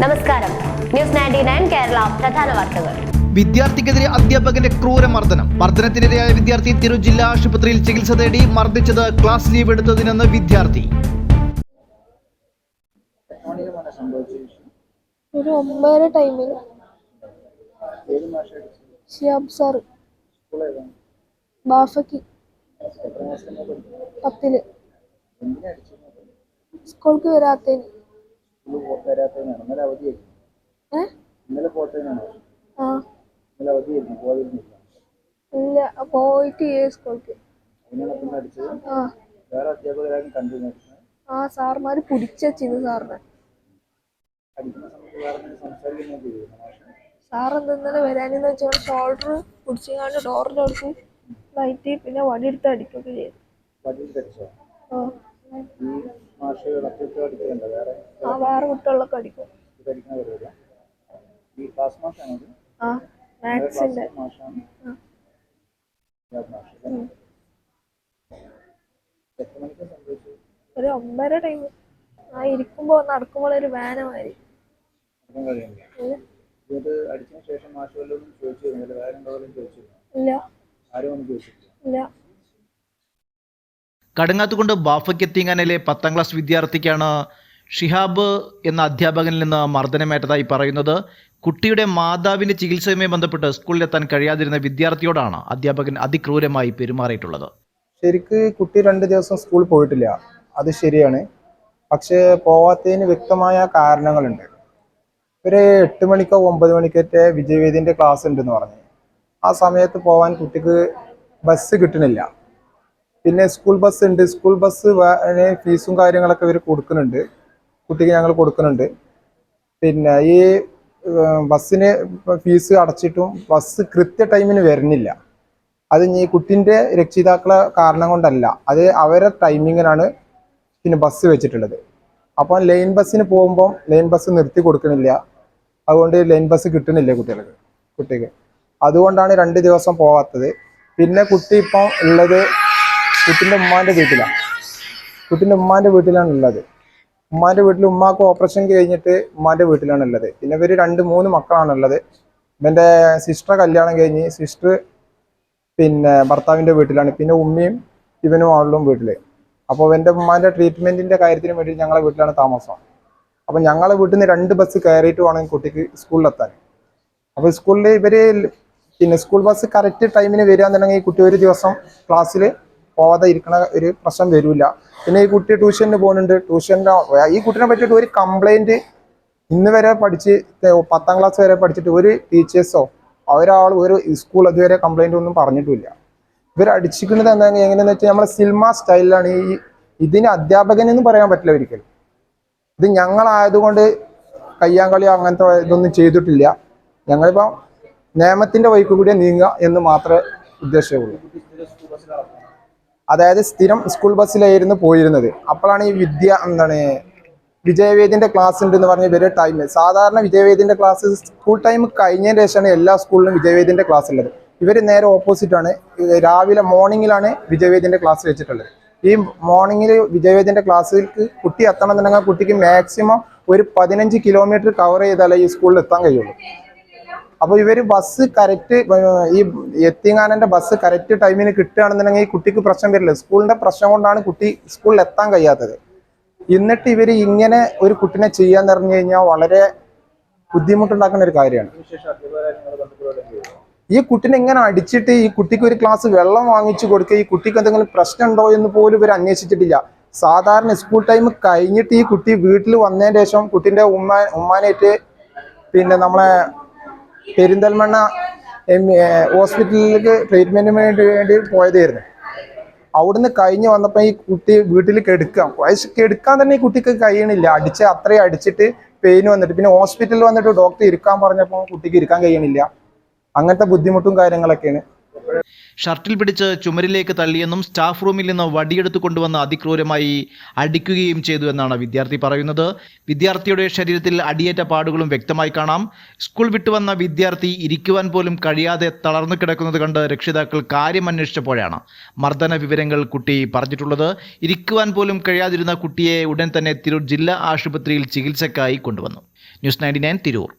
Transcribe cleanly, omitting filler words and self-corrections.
നമസ്കാരം. ന്യൂസ് 99 കേരള പ്രധാന വാർത്തകൾ. വിദ്യാർത്ഥിക്കെതിരെ അധ്യാപകന്റെ ക്രൂരമർദ്ദനം. മർദ്ദനത്തിനിരയായ വിദ്യാർത്ഥി തിരൂർ ജില്ലാ ആശുപത്രിയിൽ ചികിത്സ തേടി. മർദ്ദിച്ചത് ക്ലാസ് ലീവ് എടുത്തതിനെന്ന് വിദ്യാർത്ഥി. ഒരു 9:30 ടൈമിൽ ഷിയാബ് സാർ ബാഫയ്ക്ക് 10 സ്കൂൾക്ക് വരാത്തതിന്. ഇല്ല, പോയിട്ട് സ്കൂൾക്ക്. സാർമാര് പിടിച്ചു സാറിനെ. സാർ എന്തെന്നാലും വരാനെന്ന് വെച്ചാൽ ഷോൾഡർ പിടിച്ചാണ്ട് ഡോറിന്റെ അടുത്ത് ലൈറ്റ് പിന്നെ വടിയെടുത്ത് അടിക്കുകയൊക്കെ ചെയ്തു. വേറെ കുട്ടികളൊക്കെ അടിക്കും. മാത്സിന്റെ ഒരു 9:30 ടൈം. ഇരിക്കുമ്പോ നടക്കുമ്പോൾ ഒരു വാനമാരി. ഇല്ല. കടങ്ങാത്തുകൊണ്ട് ബാഫയ്ക്കെത്തിങ്ങാനിലെ 10ാം ക്ലാസ് വിദ്യാർത്ഥിക്കാണ് ഷിഹാബ് എന്ന അധ്യാപകനിൽ നിന്ന് മർദ്ദനമേറ്റതായി പറയുന്നത്. കുട്ടിയുടെ മാതാവിന്റെ ചികിത്സയുമായി ബന്ധപ്പെട്ട് സ്കൂളിലെത്താൻ കഴിയാതിരുന്ന വിദ്യാർത്ഥിയോടാണ് അധ്യാപകൻ അതിക്രൂരമായി പെരുമാറിയിട്ടുള്ളത്. ശരിക്ക് കുട്ടി 2 ദിവസം സ്കൂളിൽ പോയിട്ടില്ല, അത് ശരിയാണ്. പക്ഷേ പോവാത്തതിന് വ്യക്തമായ കാരണങ്ങളുണ്ട്. ഒരു 8 മണിക്കോ 9 മണിക്കൊക്കെ വിജയവേദിന്റെ ക്ലാസ് ഉണ്ടെന്ന് പറഞ്ഞു. ആ സമയത്ത് പോവാൻ കുട്ടിക്ക് ബസ് കിട്ടണില്ല. പിന്നെ സ്കൂൾ ബസ് ഉണ്ട്. സ്കൂൾ ബസ് ഫീസും കാര്യങ്ങളൊക്കെ ഇവർ കൊടുക്കുന്നുണ്ട്, കുട്ടിക്ക് ഞങ്ങൾ കൊടുക്കുന്നുണ്ട്. പിന്നെ ഈ ബസ്സിന് ഫീസ് അടച്ചിട്ടും ബസ് കൃത്യ ടൈമിന് വരുന്നില്ല. അത് ഈ കുട്ടിൻ്റെ രക്ഷിതാക്കളെ കാരണം കൊണ്ടല്ല, അത് അവരുടെ ടൈമിങ്ങിനാണ് പിന്നെ ബസ് വെച്ചിട്ടുള്ളത്. അപ്പം ലൈൻ ബസ്സിന് പോകുമ്പം ലൈൻ ബസ് നിർത്തി കൊടുക്കണില്ല. അതുകൊണ്ട് ലൈൻ ബസ് കിട്ടുന്നില്ല കുട്ടിക്ക്. അതുകൊണ്ടാണ് 2 ദിവസം പോവാത്തത്. പിന്നെ കുട്ടി ഇപ്പം ഉള്ളത് കുട്ടിൻ്റെ ഉമ്മാൻ്റെ വീട്ടിലാണ് ഉള്ളത്. ഉമ്മാൻ്റെ വീട്ടിൽ ഉമ്മാക്ക് ഓപ്പറേഷൻ കഴിഞ്ഞിട്ട് ഉമ്മാൻ്റെ വീട്ടിലാണ് ഉള്ളത്. പിന്നെ ഇവർ 2-3 മക്കളാണുള്ളത്. ഇവൻ്റെ സിസ്റ്റർ കല്യാണം കഴിഞ്ഞ് സിസ്റ്റർ പിന്നെ ഭർത്താവിൻ്റെ വീട്ടിലാണ്. പിന്നെ ഉമ്മയും ഇവനും ആളും വീട്ടിൽ. അപ്പോൾ എൻ്റെ ഉമ്മാൻ്റെ ട്രീറ്റ്മെൻറ്റിൻ്റെ കാര്യത്തിന് വേണ്ടി ഞങ്ങളെ വീട്ടിലാണ് താമസം. അപ്പോൾ ഞങ്ങളെ വീട്ടിൽ നിന്ന് 2 ബസ് കയറിയിട്ട് വേണം കുട്ടിക്ക് സ്കൂളിലെത്താൻ. അപ്പോൾ സ്കൂളിൽ ഇവർ പിന്നെ സ്കൂൾ ബസ് കറക്റ്റ് ടൈമിന് വരികയെന്നുണ്ടെങ്കിൽ ഈ കുട്ടി ഒരു ദിവസം ക്ലാസ്സിൽ പോവാതെ ഇരിക്കണ ഒരു പ്രശ്നം വരില്ല. പിന്നെ ഈ കുട്ടി ട്യൂഷന് പോകുന്നുണ്ട്. ഈ കുട്ടിനെ പറ്റിയിട്ട് ഒരു കംപ്ലൈൻറ്റ് ഇന്ന് വരെ പഠിച്ച് 10ാം ക്ലാസ് വരെ പഠിച്ചിട്ട് ഒരു ടീച്ചേഴ്സോ ഒരു സ്കൂൾ അതുവരെ കംപ്ലൈൻ്റ് ഒന്നും പറഞ്ഞിട്ടില്ല. ഇവർ അടിച്ചിരിക്കുന്നത് എങ്ങനെയാണെന്ന് വെച്ചാൽ നമ്മളെ സിനിമ സ്റ്റൈലിലാണ്. ഇതിന് അധ്യാപകനെന്ന് പറയാൻ പറ്റില്ല ഒരിക്കലും. ഇത് ഞങ്ങളായതുകൊണ്ട് കയ്യാങ്കളി അങ്ങനത്തെ ഇതൊന്നും ചെയ്തിട്ടില്ല. ഞങ്ങളിപ്പോൾ നിയമത്തിൻ്റെ വഴിക്ക് കൂടി നീങ്ങുക എന്ന് മാത്രമേ ഉദ്ദേശമുള്ളൂ. അതായത് സ്ഥിരം സ്കൂൾ ബസ്സിലായിരുന്നു പോയിരുന്നത്. അപ്പോഴാണ് ഈ വിജയവേദിൻ്റെ ക്ലാസ് ഉണ്ടെന്ന് പറഞ്ഞ ഇവരുടെ ടൈം. സാധാരണ വിജയവേദിൻ്റെ ക്ലാസ് സ്കൂൾ ടൈം കഴിഞ്ഞതിന് ശേഷമാണ് എല്ലാ സ്കൂളിലും വിജയവേദിൻ്റെ ക്ലാസ് ഉള്ളത്. ഇവർ നേരെ ഓപ്പോസിറ്റാണ്. രാവിലെ മോർണിംഗിലാണ് വിജയവേദിൻ്റെ ക്ലാസ് വെച്ചിട്ടുള്ളത്. ഈ മോർണിംഗിൽ വിജയവേദിൻ്റെ ക്ലാസ്സിലേക്ക് കുട്ടി എത്തണം എന്നുണ്ടെങ്കിൽ കുട്ടിക്ക് മാക്സിമം ഒരു 15 കിലോമീറ്റർ കവർ ചെയ്താലേ ഈ സ്കൂളിൽ എത്താൻ കഴിയുള്ളൂ. അപ്പോൾ ഇവർ ബസ് കറക്റ്റ് ഈ എത്തിങ്ങാനൻ്റെ ബസ് കറക്റ്റ് ടൈമിന് കിട്ടുകയാണെന്നുണ്ടെങ്കിൽ ഈ കുട്ടിക്ക് പ്രശ്നം വരില്ല. സ്കൂളിൻ്റെ പ്രശ്നം കൊണ്ടാണ് കുട്ടി സ്കൂളിൽ എത്താൻ കഴിയാത്തത്. എന്നിട്ട് ഇവർ ഇങ്ങനെ ഒരു കുട്ടിനെ ചെയ്യാൻ പറഞ്ഞു കഴിഞ്ഞാൽ വളരെ ബുദ്ധിമുട്ടുണ്ടാക്കുന്ന ഒരു കാര്യമാണ്. ഈ കുട്ടിനെ ഇങ്ങനെ അടിച്ചിട്ട് ഈ കുട്ടിക്ക് ഒരു ഗ്ലാസ് വെള്ളം വാങ്ങിച്ചു കൊടുക്കുക, ഈ കുട്ടിക്ക് എന്തെങ്കിലും പ്രശ്നമുണ്ടോ എന്ന് പോലും ഇവർ അന്വേഷിച്ചിട്ടില്ല. സാധാരണ സ്കൂൾ ടൈം കഴിഞ്ഞിട്ട് ഈ കുട്ടി വീട്ടിൽ വന്നതിന് ശേഷം കുട്ടീൻ്റെ ഉമ്മാനായിട്ട് പിന്നെ നമ്മളെ പെരിന്തൽമണ്ണ ഹോസ്പിറ്റലിലേക്ക് ട്രീറ്റ്മെൻറ്റിന് വേണ്ടി പോയതായിരുന്നു. അവിടുന്ന് കഴിഞ്ഞ് വന്നപ്പോൾ ഈ കുട്ടി വീട്ടിൽ കെടുക്കാൻ തന്നെ ഈ കുട്ടിക്ക് കഴിയണില്ല. അത്രയും അടിച്ചിട്ട് പെയിൻ വന്നിട്ട് പിന്നെ ഹോസ്പിറ്റലിൽ വന്നിട്ട് ഡോക്ടർ ഇരിക്കാൻ പറഞ്ഞപ്പോൾ കുട്ടിക്ക് ഇരിക്കാൻ കഴിയണില്ല. അങ്ങനത്തെ ബുദ്ധിമുട്ടും കാര്യങ്ങളൊക്കെയാണ്. ഷർട്ടിൽ പിടിച്ച് ചുമരിലേക്ക് തള്ളിയെന്നും സ്റ്റാഫ് റൂമിൽ നിന്ന് വടിയെടുത്ത് കൊണ്ടുവന്ന് അതിക്രൂരമായി അടിക്കുകയും ചെയ്തു എന്നാണ് വിദ്യാർത്ഥി പറയുന്നത്. വിദ്യാർത്ഥിയുടെ ശരീരത്തിൽ അടിയേറ്റ പാടുകളും വ്യക്തമായി കാണാം. സ്കൂൾ വിട്ടുവന്ന വിദ്യാർത്ഥി ഇരിക്കുവാൻ പോലും കഴിയാതെ തളർന്നു കിടക്കുന്നത് കണ്ട് രക്ഷിതാക്കൾ കാര്യം അന്വേഷിച്ചപ്പോഴാണ് മർദ്ദന വിവരങ്ങൾ കുട്ടി പറഞ്ഞിട്ടുള്ളത്. ഇരിക്കുവാൻ പോലും കഴിയാതിരുന്ന കുട്ടിയെ ഉടൻ തന്നെ തിരൂർ ജില്ലാ ആശുപത്രിയിൽ ചികിത്സയ്ക്കായി കൊണ്ടുവന്നു. ന്യൂസ് 99 തിരൂർ.